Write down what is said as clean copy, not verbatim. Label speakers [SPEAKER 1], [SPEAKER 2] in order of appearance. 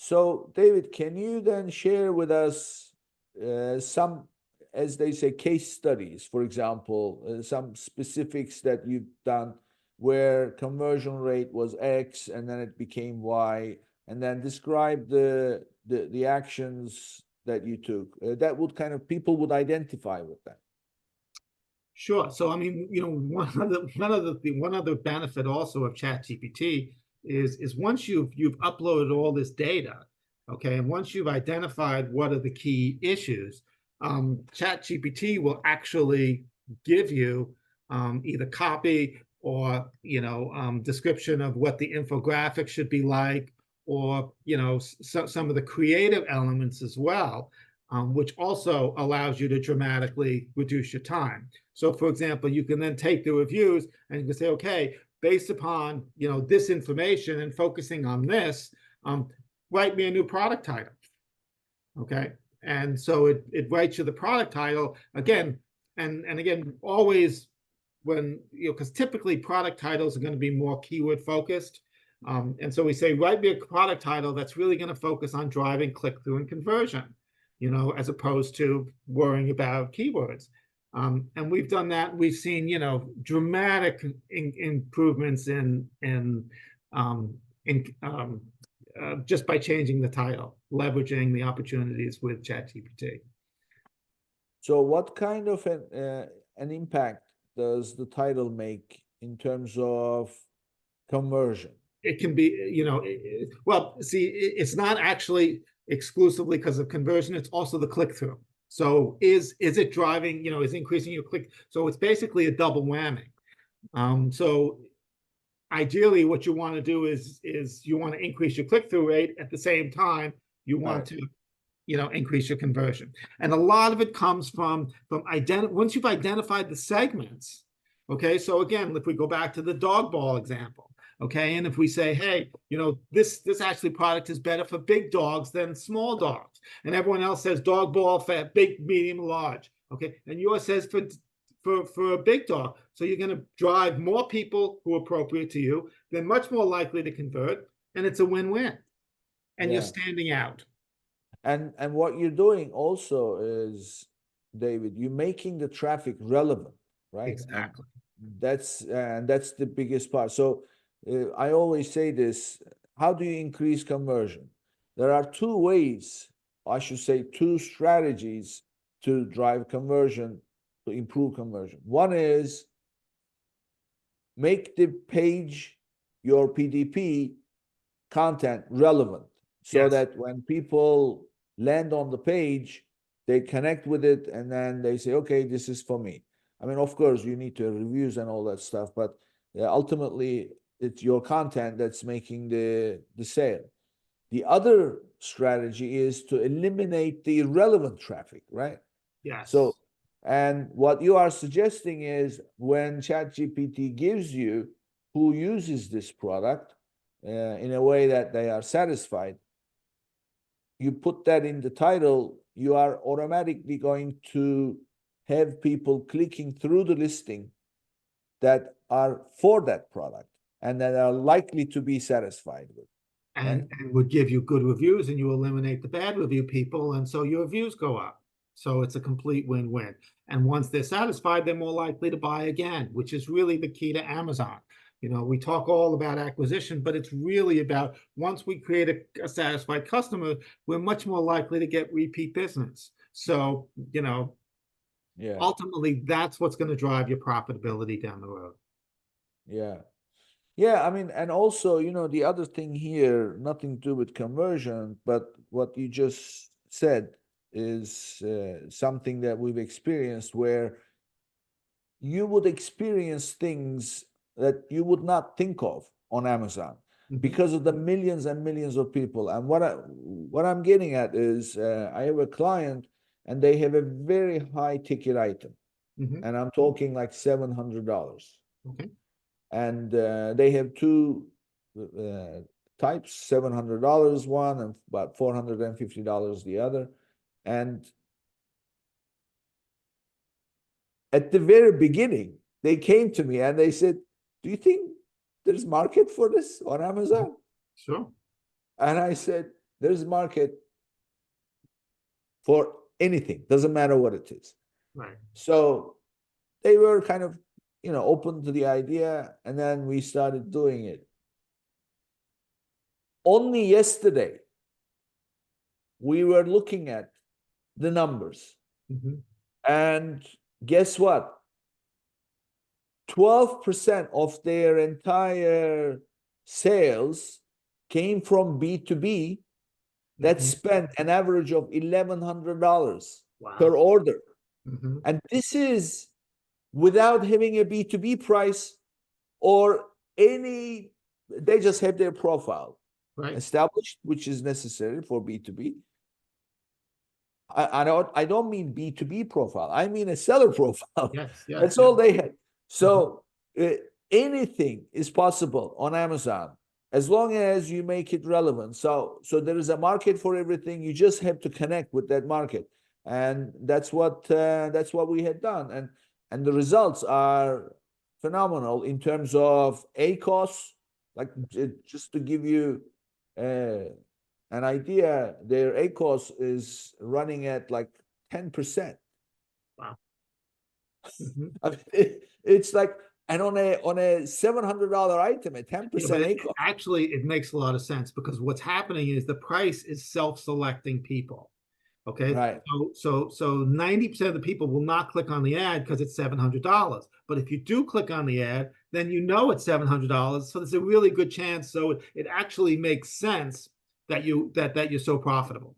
[SPEAKER 1] So, David, can you then share with us some, as they say, case studies, for example, some specifics that you've done where conversion rate was X and then it became Y, and then describe the actions that you took. That would kind of people would identify with that.
[SPEAKER 2] Sure. So, I mean, one other benefit also of ChatGPT is once you've uploaded all this data, okay, and once you've identified what are the key issues, ChatGPT will actually give you either copy or description of what the infographic should be like, or some of the creative elements as well, which also allows you to dramatically reduce your time. So, for example, you can then take the reviews and you can say, okay, based upon this information and focusing on this, write me a new product title. Okay, and so it writes you the product title again, and again, always when because typically product titles are going to be more keyword focused. And so we say, write me a product title that's really going to focus on driving click-through and conversion, as opposed to worrying about keywords. And we've done that. We've seen, dramatic improvements in just by changing the title, leveraging the opportunities with ChatGPT.
[SPEAKER 1] So, what kind of an impact does the title make in terms of conversion?
[SPEAKER 2] It can be, well, see, it's not actually exclusively because of conversion. It's also the click-through. So is it driving, is increasing your click? So it's basically a double whammy. So ideally what you want to do is you want to increase your click-through rate. At the same time, you want to, increase your conversion. And a lot of it comes from once you've identified the segments. Okay, so again, if we go back to the dog ball example, okay, and if we say, hey, this actually product is better for big dogs than small dogs, and everyone else says dog ball for big, medium, large, okay, and yours says for a big dog, so you're going to drive more people who are appropriate to you. They're much more likely to convert, and it's a win-win, and you're standing out.
[SPEAKER 1] And what you're doing also is, David, you're making the traffic relevant, right?
[SPEAKER 2] Exactly.
[SPEAKER 1] And that's the biggest part. So I always say this: how do you increase conversion? There are two ways, I should say, two strategies to drive conversion, to improve conversion. One is make the page, your PDP content relevant, so that when people land on the page, they connect with it and then they say, okay, this is for me. I mean, of course, you need to reviews and all that stuff, but ultimately, it's your content that's making the sale. The other strategy is to eliminate the irrelevant traffic, right?
[SPEAKER 2] Yes.
[SPEAKER 1] So, and what you are suggesting is when ChatGPT gives you who uses this product in a way that they are satisfied, you put that in the title, you are automatically going to have people clicking through the listing that are for that product and that are likely to be satisfied with.
[SPEAKER 2] And would give you good reviews, and you eliminate the bad review people, and so your reviews go up. So it's a complete win-win. And once they're satisfied, they're more likely to buy again, which is really the key to Amazon. We talk all about acquisition, but it's really about once we create a satisfied customer, we're much more likely to get repeat business. So, ultimately, that's what's going to drive your profitability down the road.
[SPEAKER 1] Yeah. Yeah, I mean, and also, the other thing here, nothing to do with conversion, but what you just said is something that we've experienced where you would experience things that you would not think of on Amazon because of the millions and millions of people. And what I'm getting at is I have a client and they have a very high ticket item, and I'm talking like $700.
[SPEAKER 2] Okay.
[SPEAKER 1] And they have two types, $700 one and about $450 the other. And at the very beginning, they came to me and they said, do you think there's market for this on Amazon?
[SPEAKER 2] Sure.
[SPEAKER 1] And I said, There's a market for anything, doesn't matter what it is.
[SPEAKER 2] Right.
[SPEAKER 1] So they were kind of, open to the idea, and then we started doing it. Only yesterday, we were looking at the numbers.
[SPEAKER 2] Mhm.
[SPEAKER 1] And guess what? 12% of their entire sales came from B2B that
[SPEAKER 2] Mhm.
[SPEAKER 1] spent an average of $1,100
[SPEAKER 2] Wow.
[SPEAKER 1] per order.
[SPEAKER 2] Mhm.
[SPEAKER 1] And this is without having a B2B price or any, they just have their profile
[SPEAKER 2] Right.
[SPEAKER 1] established, which is necessary for B2B. I don't mean B2B profile. I mean a seller profile.
[SPEAKER 2] Yes. Yes.
[SPEAKER 1] That's
[SPEAKER 2] Yes.
[SPEAKER 1] all they had.
[SPEAKER 2] Mhm.
[SPEAKER 1] So anything is possible on Amazon as long as you make it relevant. So there is a market for everything. You just have to connect with that market, and that's what we had done, and the results are phenomenal in terms of ACOS. Like, just to give you an idea, their ACOS is running at like 10%.
[SPEAKER 2] Wow. Mhm.
[SPEAKER 1] I mean, it's like, and on a $700 item, a
[SPEAKER 2] Yeah,
[SPEAKER 1] 10%
[SPEAKER 2] but
[SPEAKER 1] ACOS.
[SPEAKER 2] actually, it makes a lot of sense because what's happening is the price is self-selecting people. Okay,
[SPEAKER 1] Right.
[SPEAKER 2] so 90% of the people will not click on the ad because it's $700. But if you do click on the ad, then you know it's $700. So there's a really good chance. So it actually makes sense that you're so profitable.